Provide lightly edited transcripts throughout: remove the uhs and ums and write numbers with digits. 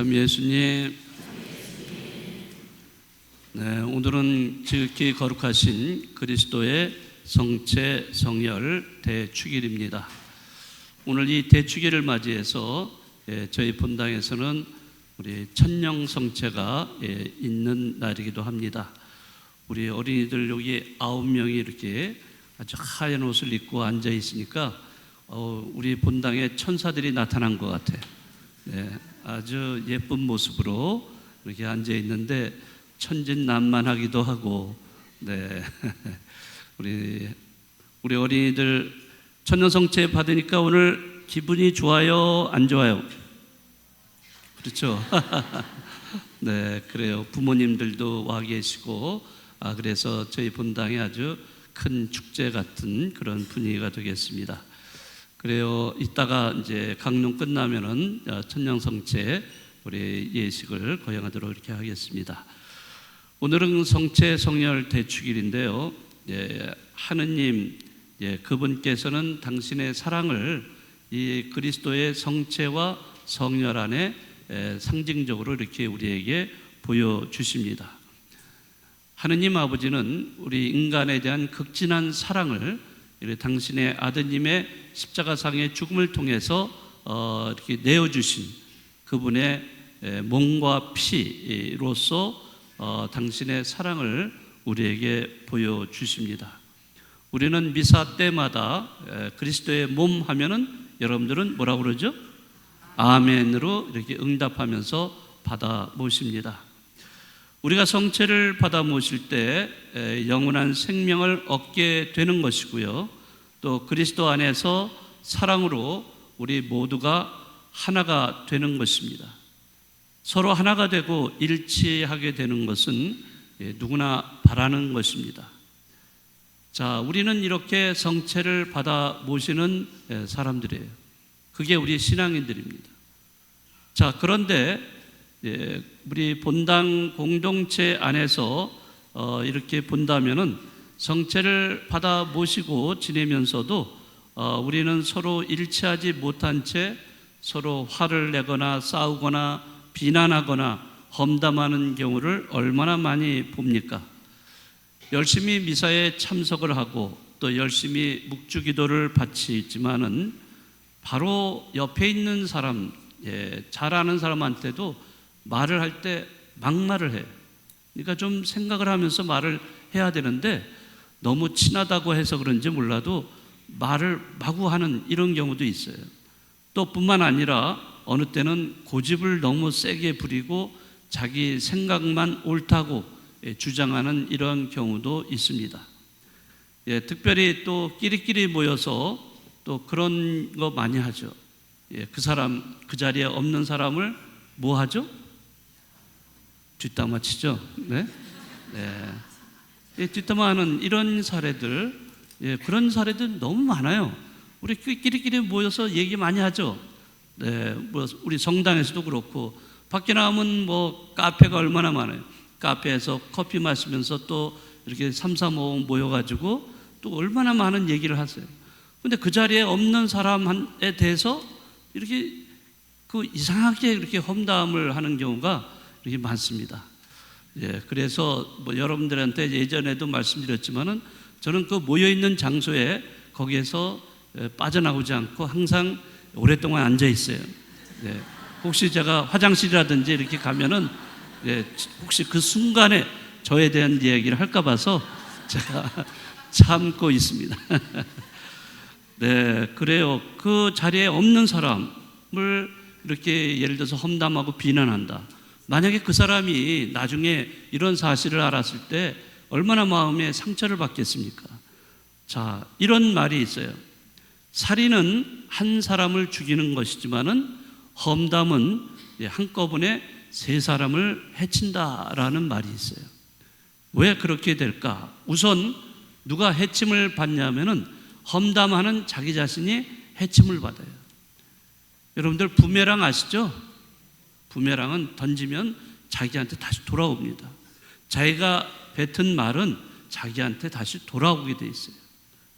참 예수님, 네, 오늘은 지극히 거룩하신 그리스도의 성체 성혈 대축일입니다. 오늘 이 대축일을 맞이해서 저희 본당에서는 우리 천령 성체가 있는 날이기도 합니다. 우리 어린이들 여기 9명이 이렇게 아주 하얀 옷을 입고 앉아 있으니까 우리 본당에 천사들이 나타난 것 같아요. 네, 아주 예쁜 모습으로 이렇게 앉아 있는데 천진난만하기도 하고, 네, 우리 어린이들 천년성체 받으니까 오늘 기분이 좋아요, 안 좋아요? 그렇죠? 네, 그래요. 부모님들도 와 계시고, 그래서 저희 본당에 아주 큰 축제 같은 그런 분위기가 되겠습니다. 그래요. 이따가 이제 강론 끝나면은 천년성체 우리 예식을 거행하도록 이렇게 하겠습니다. 오늘은 성체 성혈 대축일인데요. 하느님, 그분께서는 당신의 사랑을 이 그리스도의 성체와 성혈 안에 상징적으로 이렇게 우리에게 보여주십니다. 하느님 아버지는 우리 인간에 대한 극진한 사랑을 당신의 아드님의 십자가상의 죽음을 통해서 이렇게 내어주신 그분의 몸과 피로서 당신의 사랑을 우리에게 보여주십니다. 우리는 미사 때마다 그리스도의 몸 하면은 여러분들은 뭐라고 그러죠? 아멘으로 이렇게 응답하면서 받아 모십니다. 우리가 성체를 받아 모실 때 영원한 생명을 얻게 되는 것이고요. 또 그리스도 안에서 사랑으로 우리 모두가 하나가 되는 것입니다. 서로 하나가 되고 일치하게 되는 것은 누구나 바라는 것입니다. 자, 우리는 이렇게 성체를 받아 모시는 사람들이에요. 그게 우리 신앙인들입니다. 자, 그런데 우리 본당 공동체 안에서 이렇게 본다면은 성체를 받아 모시고 지내면서도 우리는 서로 일치하지 못한 채 서로 화를 내거나 싸우거나 비난하거나 험담하는 경우를 얼마나 많이 봅니까? 열심히 미사에 참석을 하고 또 열심히 묵주기도를 바치지만은 바로 옆에 있는 사람, 잘 아는 사람한테도 말을 할 때 막말을 해요. 그러니까 좀 생각을 하면서 말을 해야 되는데 너무 친하다고 해서 그런지 몰라도 말을 마구 하는 이런 경우도 있어요. 또 뿐만 아니라 어느 때는 고집을 너무 세게 부리고 자기 생각만 옳다고 주장하는 이런 경우도 있습니다. 특별히 또 끼리끼리 모여서 또 그런 거 많이 하죠. 그 사람, 그 자리에 없는 사람을 뭐 하죠? 뒷담화 치죠. 네? 뒷담화하는 이런 사례들, 그런 사례들 너무 많아요. 우리 끼리끼리 모여서 얘기 많이 하죠. 네, 뭐 우리 성당에서도 그렇고 밖에 나가면 뭐 카페가 얼마나 많아요. 카페에서 커피 마시면서 또 이렇게 3, 4, 5 모여가지고 또 얼마나 많은 얘기를 하세요. 근데 그 자리에 없는 사람에 대해서 이렇게 이상하게 이렇게 험담을 하는 경우가 이렇게 많습니다. 그래서 뭐 여러분들한테 예전에도 말씀드렸지만은 저는 그 모여있는 장소에 거기에서 빠져나오지 않고 항상 오랫동안 앉아 있어요. 혹시 제가 화장실이라든지 이렇게 가면은 혹시 그 순간에 저에 대한 이야기를 할까 봐서 제가 참고 있습니다. 네, 그래요. 그 자리에 없는 사람을 이렇게 예를 들어서 험담하고 비난한다. 만약에 그 사람이 나중에 이런 사실을 알았을 때 얼마나 마음에 상처를 받겠습니까? 자, 이런 말이 있어요. 살인은 한 사람을 죽이는 것이지만은 험담은 한꺼번에 세 사람을 해친다라는 말이 있어요. 왜 그렇게 될까? 우선 누가 해침을 받냐면은 험담하는 자기 자신이 해침을 받아요. 여러분들 부메랑 아시죠? 부메랑은 던지면 자기한테 다시 돌아옵니다. 자기가 뱉은 말은 자기한테 다시 돌아오게 돼 있어요.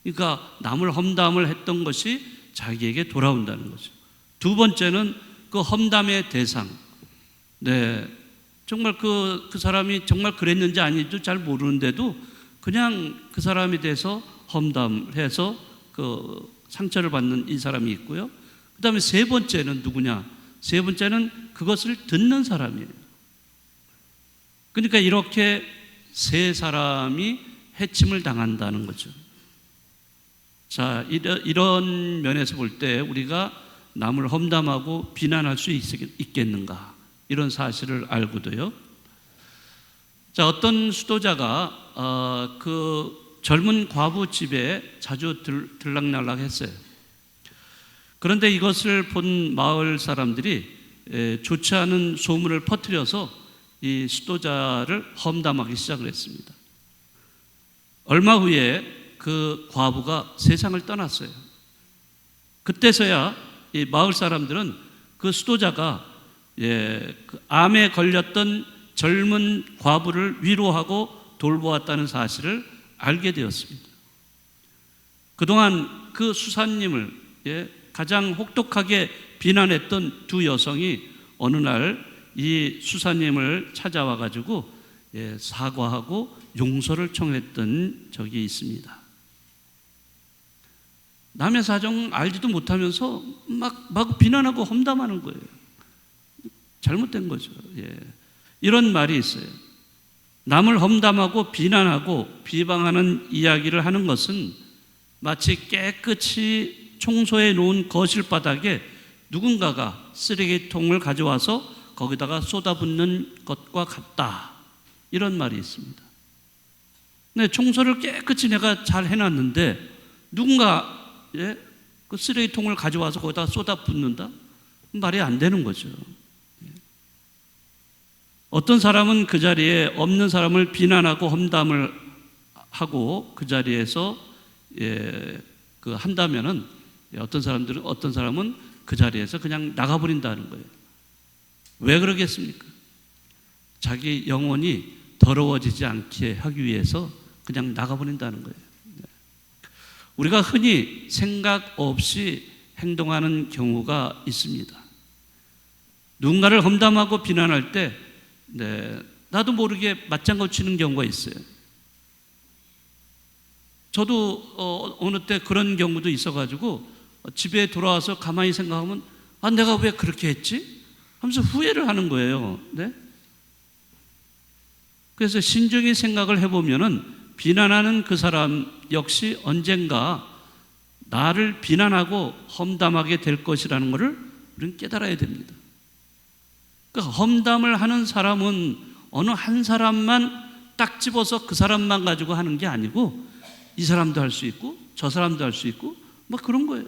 그러니까 남을 험담을 했던 것이 자기에게 돌아온다는 거죠. 두 번째는 그 험담의 대상, 네, 정말 그 사람이 정말 그랬는지 아닌지도 잘 모르는데도 그냥 그 사람에 대해서 험담해서 그 상처를 받는 이 사람이 있고요. 그 다음에 세 번째는 누구냐? 세 번째는 그것을 듣는 사람이에요. 그러니까 이렇게 세 사람이 해침을 당한다는 거죠. 자, 이런 면에서 볼 때 우리가 남을 험담하고 비난할 수 있겠는가? 이런 사실을 알고도요. 자, 어떤 수도자가 그 젊은 과부 집에 자주 들락날락했어요. 그런데 이것을 본 마을 사람들이 좋지 않은 소문을 퍼뜨려서 이 수도자를 험담하기 시작을 했습니다. 얼마 후에 그 과부가 세상을 떠났어요. 그때서야 이 마을 사람들은 그 수도자가 그 암에 걸렸던 젊은 과부를 위로하고 돌보았다는 사실을 알게 되었습니다. 그동안 그 수사님을 가장 혹독하게 비난했던 두 여성이 어느 날 이 수사님을 찾아와 가지고 사과하고 용서를 청했던 적이 있습니다. 남의 사정 알지도 못하면서 막 비난하고 험담하는 거예요. 잘못된 거죠. 이런 말이 있어요. 남을 험담하고 비난하고 비방하는 이야기를 하는 것은 마치 깨끗이 청소해 놓은 거실 바닥에 누군가가 쓰레기통을 가져와서 거기다가 쏟아붓는 것과 같다. 이런 말이 있습니다. 네, 청소를 깨끗이 내가 잘 해놨는데 누군가 그 쓰레기통을 가져와서 거기다가 쏟아붓는다? 말이 안 되는 거죠. 어떤 사람은 그 자리에 없는 사람을 비난하고 험담을 하고 그 자리에서 한다면은 어떤 사람은 그 자리에서 그냥 나가버린다는 거예요. 왜 그러겠습니까? 자기 영혼이 더러워지지 않게 하기 위해서 그냥 나가버린다는 거예요. 우리가 흔히 생각 없이 행동하는 경우가 있습니다. 누군가를 험담하고 비난할 때 나도 모르게 맞장구 치는 경우가 있어요. 저도 어느 때 그런 경우도 있어가지고 집에 돌아와서 가만히 생각하면 내가 왜 그렇게 했지? 하면서 후회를 하는 거예요. 네? 그래서 신중히 생각을 해보면은 비난하는 그 사람 역시 언젠가 나를 비난하고 험담하게 될 것이라는 것을 우리는 깨달아야 됩니다. 그러니까 험담을 하는 사람은 어느 한 사람만 딱 집어서 그 사람만 가지고 하는 게 아니고 이 사람도 할 수 있고 저 사람도 할 수 있고 그런 거예요.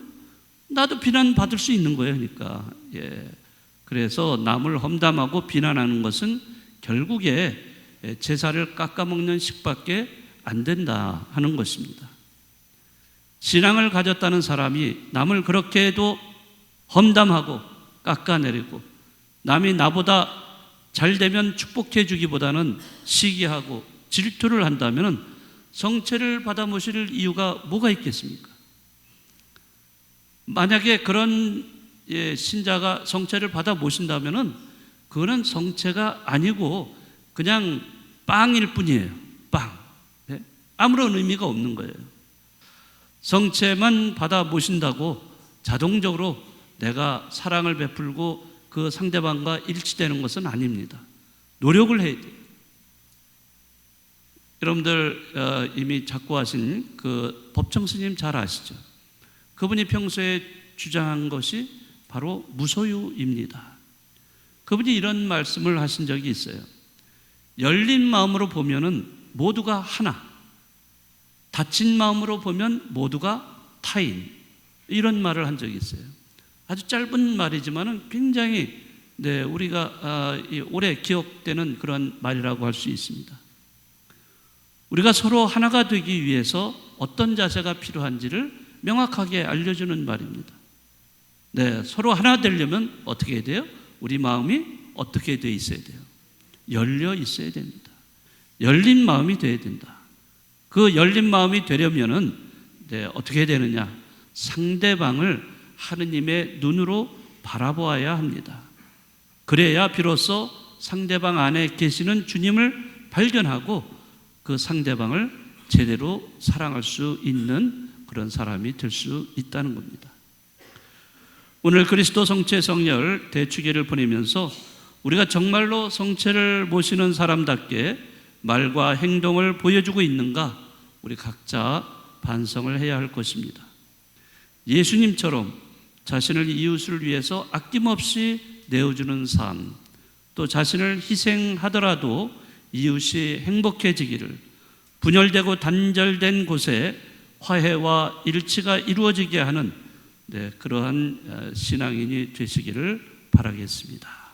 나도 비난받을 수 있는 거예요. 그러니까 그래서 남을 험담하고 비난하는 것은 결국에 제사를 깎아먹는 식밖에 안 된다 하는 것입니다. 신앙을 가졌다는 사람이 남을 그렇게 해도 험담하고 깎아내리고 남이 나보다 잘 되면 축복해 주기보다는 시기하고 질투를 한다면 성체를 받아 모실 이유가 뭐가 있겠습니까? 만약에 그런 신자가 성체를 받아 모신다면 그거는 성체가 아니고 그냥 빵일 뿐이에요. 빵. 아무런 의미가 없는 거예요. 성체만 받아 모신다고 자동적으로 내가 사랑을 베풀고 그 상대방과 일치되는 것은 아닙니다. 노력을 해야 돼요. 여러분들 이미 작고하신 그 법정 스님 잘 아시죠? 그분이 평소에 주장한 것이 바로 무소유입니다. 그분이 이런 말씀을 하신 적이 있어요. 열린 마음으로 보면은 모두가 하나, 닫힌 마음으로 보면 모두가 타인, 이런 말을 한 적이 있어요. 아주 짧은 말이지만은 굉장히 우리가 오래 기억되는 그런 말이라고 할 수 있습니다. 우리가 서로 하나가 되기 위해서 어떤 자세가 필요한지를 명확하게 알려주는 말입니다. 서로 하나 되려면 어떻게 해야 돼요? 우리 마음이 어떻게 되어 있어야 돼요? 열려 있어야 됩니다. 열린 마음이 되어야 된다. 그 열린 마음이 되려면은 어떻게 해야 되느냐? 상대방을 하느님의 눈으로 바라보아야 합니다. 그래야 비로소 상대방 안에 계시는 주님을 발견하고 그 상대방을 제대로 사랑할 수 있는 그런 사람이 될 수 있다는 겁니다. 오늘 그리스도 성체 성렬 대축일을 보내면서 우리가 정말로 성체를 모시는 사람답게 말과 행동을 보여주고 있는가, 우리 각자 반성을 해야 할 것입니다. 예수님처럼 자신을 이웃을 위해서 아낌없이 내어주는 삶, 또 자신을 희생하더라도 이웃이 행복해지기를, 분열되고 단절된 곳에 화해와 일치가 이루어지게 하는 그러한 신앙인이 되시기를 바라겠습니다.